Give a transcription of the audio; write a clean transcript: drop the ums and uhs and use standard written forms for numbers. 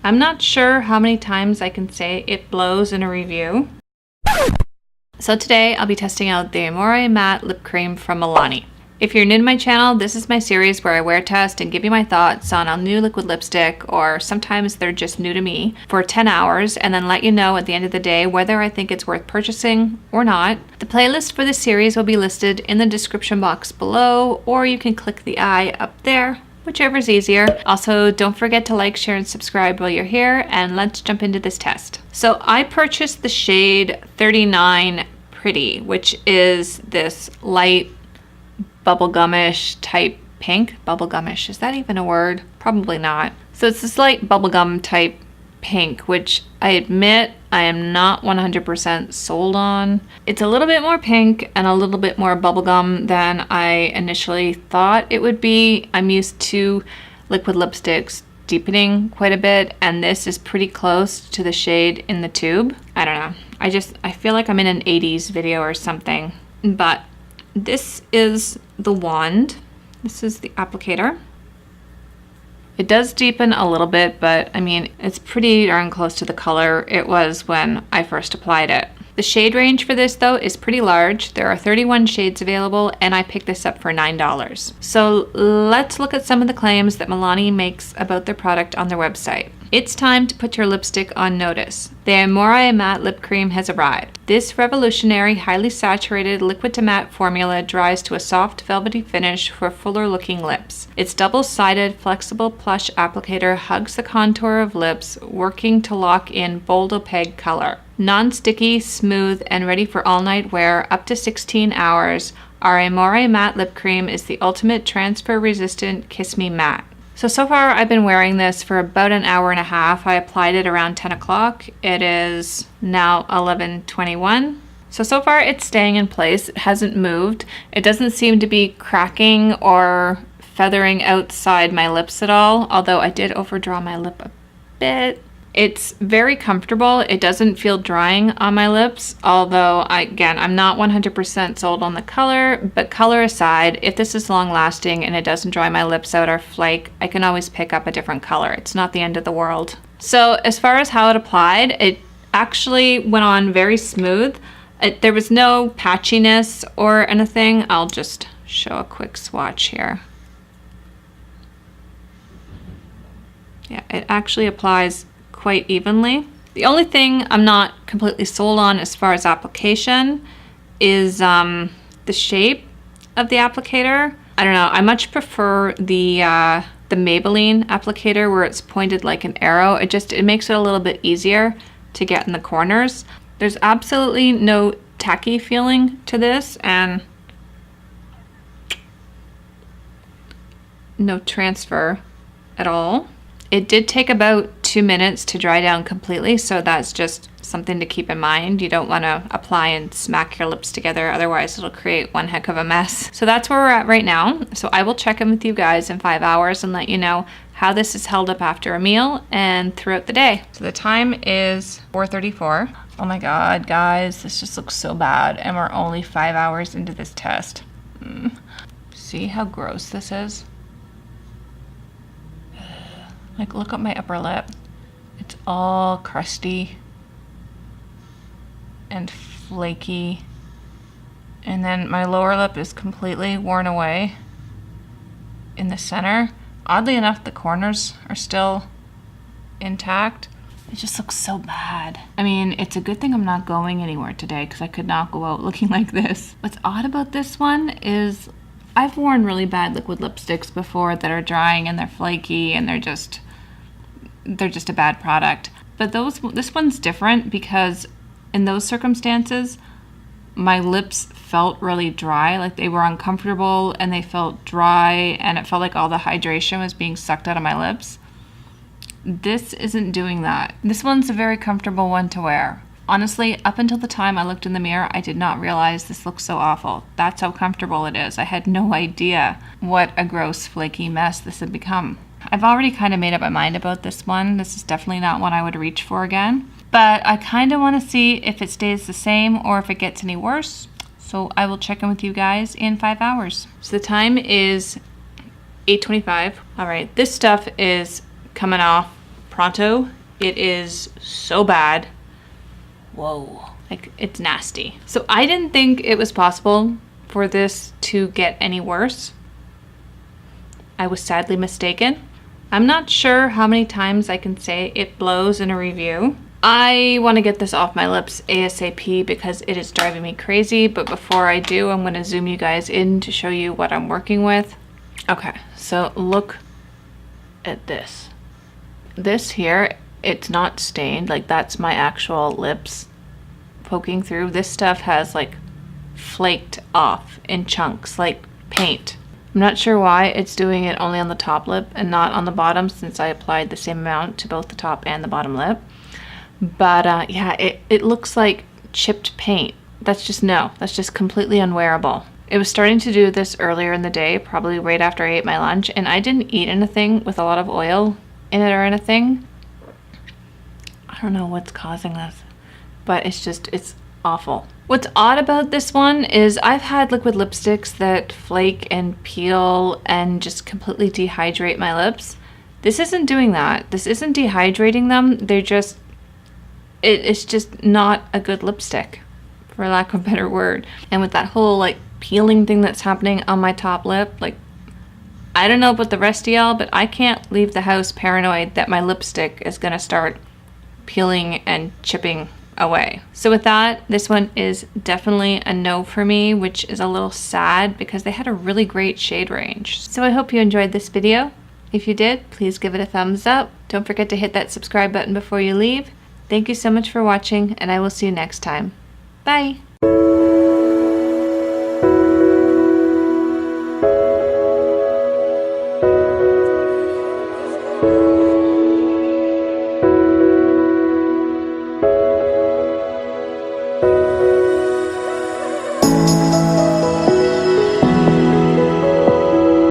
I'm not sure how many times I can say it blows in a review. So today I'll be testing out the Amore Matte Lip Crème from Milani. If you're new to my channel, this is my series where I wear test and give you my thoughts on a new liquid lipstick, or sometimes they're just new to me, for 10 hours and then let you know at the end of the day whether I think it's worth purchasing or not. The playlist for this series will be listed in the description box below, or you can click the eye up there, whichever's easier. Also, don't forget to like, share, and subscribe while you're here, and let's jump into this test. So I purchased the shade 39 Pretty, which is this light bubblegumish type pink. Bubblegumish, is that even a word? Probably not. So it's this light bubblegum type pink, which I admit I am not 100% sold on. It's a little bit more pink and a little bit more bubblegum than I initially thought it would be. I'm used to liquid lipsticks deepening quite a bit, and this is pretty close to the shade in the tube. I don't know. I feel like I'm in an 80s video or something. But this is the wand. This is the applicator. It does deepen a little bit, but I mean, it's pretty darn close to the color it was when I first applied it. The shade range for this though is pretty large. There are 31 shades available, and I picked this up for $9. So let's look at some of the claims that Milani makes about their product on their website. It's time to put your lipstick on notice. The Amore Matte Lip Crème has arrived. This revolutionary, highly saturated liquid to matte formula dries to a soft, velvety finish for fuller looking lips. Its double-sided, flexible plush applicator hugs the contour of lips, working to lock in bold opaque color. Non-sticky, smooth, and ready for all-night wear up to 16 hours, our Amore Matte Lip Crème is the ultimate transfer-resistant Kiss Me Matte. So far I've been wearing this for about an hour and a half. I applied it around 10 o'clock. It is now 11:21. So far it's staying in place. It hasn't moved. It doesn't seem to be cracking or feathering outside my lips at all, although I did overdraw my lip a bit. It's very comfortable. It doesn't feel drying on my lips, although I'm not 100% sold on the color, but color aside, if this is long lasting and it doesn't dry my lips out or flake, I can always pick up a different color. It's not the end of the world. So as far as how it applied, it actually went on very smooth. There was no patchiness or anything. I'll just show a quick swatch here. Yeah, it actually applies quite evenly. The only thing I'm not completely sold on as far as application is the shape of the applicator. I don't know, I much prefer the Maybelline applicator where it's pointed like an arrow. It makes it a little bit easier to get in the corners. There's absolutely no tacky feeling to this, and no transfer at all. It did take about 2 minutes to dry down completely, so that's just something to keep in mind. You don't want to apply and smack your lips together, otherwise it'll create one heck of a mess. So that's where we're at right now. So I will check in with you guys in 5 hours and let you know how this is held up after a meal and throughout the day. So the time is 4:34. Oh my god, guys, this just looks so bad, and we're only 5 hours into this test. See how gross this is? Like, look at my upper lip. It's all crusty and flaky. And then my lower lip is completely worn away in the center. Oddly enough, the corners are still intact. It just looks so bad. I mean, it's a good thing I'm not going anywhere today, because I could not go out looking like this. What's odd about this one is I've worn really bad liquid lipsticks before that are drying and they're flaky and they're just a bad product. But this one's different, because in those circumstances, my lips felt really dry, like they were uncomfortable and they felt dry, and it felt like all the hydration was being sucked out of my lips. This isn't doing that. This one's a very comfortable one to wear. Honestly, up until the time I looked in the mirror, I did not realize this looked so awful. That's how comfortable it is. I had no idea what a gross, flaky mess this had become. I've already kind of made up my mind about this one. This is definitely not one I would reach for again. But I kind of want to see if it stays the same or if it gets any worse. So I will check in with you guys in 5 hours. So the time is 8:25. All right, this stuff is coming off pronto. It is so bad. Whoa, like it's nasty. So I didn't think it was possible for this to get any worse. I was sadly mistaken. I'm not sure how many times I can say it blows in a review. I want to get this off my lips ASAP because it is driving me crazy, but before I do, I'm going to zoom you guys in to show you what I'm working with. Okay, so look at this. This here, it's not stained, like that's my actual lips poking through. This stuff has like flaked off in chunks like paint. I'm not sure why it's doing it only on the top lip and not on the bottom, since I applied the same amount to both the top and the bottom lip. But yeah, it looks like chipped paint. That's just completely unwearable. It was starting to do this earlier in the day, probably right after I ate my lunch, and I didn't eat anything with a lot of oil in it or anything. I don't know what's causing this, but it's awful. What's odd about this one is I've had liquid lipsticks that flake and peel and just completely dehydrate my lips. This isn't doing that. This isn't dehydrating them. They're just, it's just not a good lipstick, for lack of a better word. And with that whole like peeling thing that's happening on my top lip, like, I don't know about the rest of y'all, but I can't leave the house paranoid that my lipstick is gonna start peeling and chipping away. So with that, this one is definitely a no for me, which is a little sad because they had a really great shade range. So I hope you enjoyed this video. If you did, please give it a thumbs up. Don't forget to hit that subscribe button before you leave. Thank you so much for watching, and I will see you next time. Bye!